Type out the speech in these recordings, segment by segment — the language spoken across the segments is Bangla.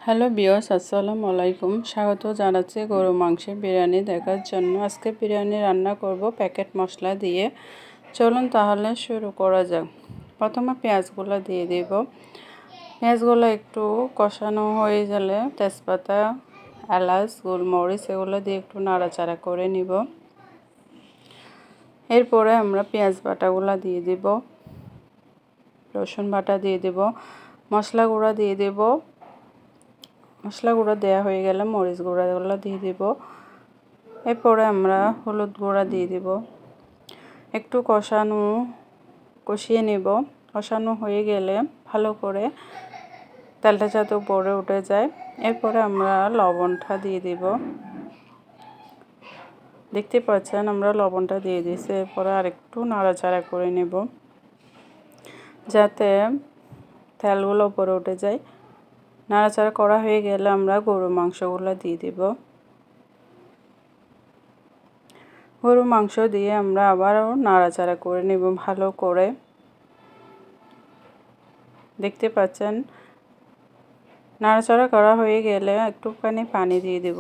হ্যালো ভিউয়ার্স, আসসালামু আলাইকুম। স্বাগত জানাচ্ছি গরু মাংসের বিরিয়ানি দেখার জন্য। আজকে বিরিয়ানি রান্না করব প্যাকেট মশলা দিয়ে। চলুন তাহলে শুরু করা যাক। প্রথমে পেঁয়াজগুলো দিয়ে দেব। পেঁয়াজগুলো একটু কষানো হয়ে গেলে তেজপাতা, এলাচ, গোলমরিচ এগুলো দিয়ে একটু নাড়াচাড়া করে নিব। এরপরে আমরা পেঁয়াজ বাটাগুলো দিয়ে দেব, রসুন বাটা দিয়ে দেব, মশলা গুঁড়া দিয়ে দেব। মশলা গুঁড়া দেওয়া হয়ে গেলে মরিচ গুঁড়াগুলো দিয়ে দেব। এরপরে আমরা হলুদ গুঁড়া দিয়ে দেব। একটু কষিয়ে নেব। কষানো হয়ে গেলে ভালো করে তেলটা যাতে উপরে উঠে যায়। এরপরে আমরা লবণটা দিয়ে দেব। দেখতে পাচ্ছেন আমরা লবণটা দিয়ে দিয়েছি। এরপরে আরেকটু নাড়াচাড়া করে নেব যাতে তেলগুলো উপরে উঠে যায়। নাড়াচাড়া করা হয়ে গেলে আমরা গরুর মাংসগুলো দিয়ে দেব। গরুর মাংস দিয়ে আমরা আবারও নাড়াচাড়া করে নেব ভালো করে। দেখতে পাচ্ছেন নাড়াচাড়া করা হয়ে গেলে একটুখানি পানি দিয়ে দেব।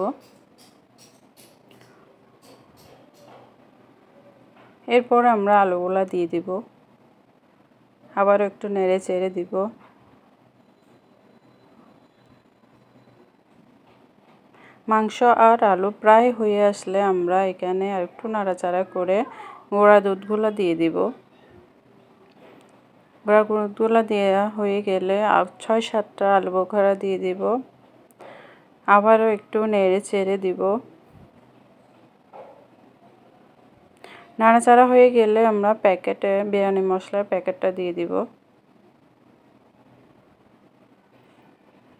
এরপর আমরা আলুগুলা দিয়ে দেব। আবারও একটু নেড়ে চেড়ে দিব। মাংস আর আলু প্রায় হয়ে আসলে আমরা এখানে আরেকটু নাড়াচাড়া করে গুঁড়া দুধগুলো দিয়ে দিব। গুঁড়া দুধগুলো দেওয়া হয়ে গেলে 6-7টা আলু বোখরা দিয়ে দিব। আবারও একটু নেড়ে চেড়ে দিব। নাড়াচাড়া হয়ে গেলে আমরা বিরিয়ানি মশলার প্যাকেটটা দিয়ে দিব।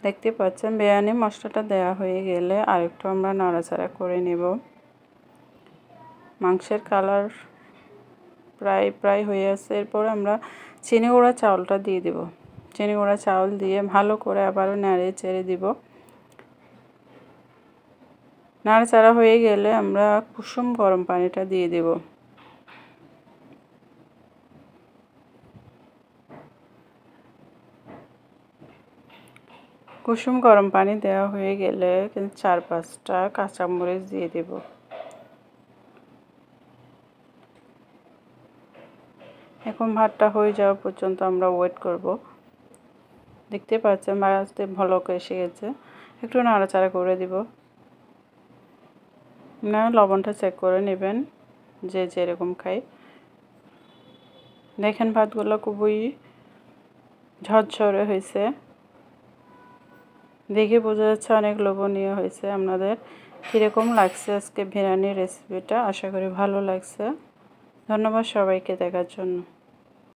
দেখতে পাচ্ছেন বিরিয়ানি মশলাটা দেওয়া হয়ে গেলে আরেকটু আমরা নাড়াচাড়া করে নেব। মাংসের কালার প্রায় হয়ে আসছে। এরপর আমরা চিনি গুঁড়া চাউলটা দিয়ে দেব। চিনি গুঁড়া চাউল দিয়ে ভালো করে আবারও নেড়ে চেড়ে দিব। নাড়াচাড়া হয়ে গেলে আমরা কুসুম গরম পানিটা দিয়ে দেব। কুসুম গরম পানি দেওয়া হয়ে গেলে 4-5টা কাঁচামরিচ দিয়ে দেব। এখন ভাতটা হয়ে যাওয়া পর্যন্ত আমরা ওয়েট করব। দেখতে পাচ্ছেন মাছতে ভালো করে এসে গেছে। একটু নাড়াচাড়া করে দিব। না লবণটা চেক করে নেবেন যে যেরকম খাই। দেখেন ভাতগুলো খুবই ঝরঝরে হয়েছে। দেখে বোঝা যাচ্ছে অনেক লোভনীয় হয়েছে। আপনাদের কীরকম লাগছে আজকে বিরিয়ানির রেসিপিটা? আশা করি ভালো লাগছে। ধন্যবাদ সবাইকে দেখার জন্য।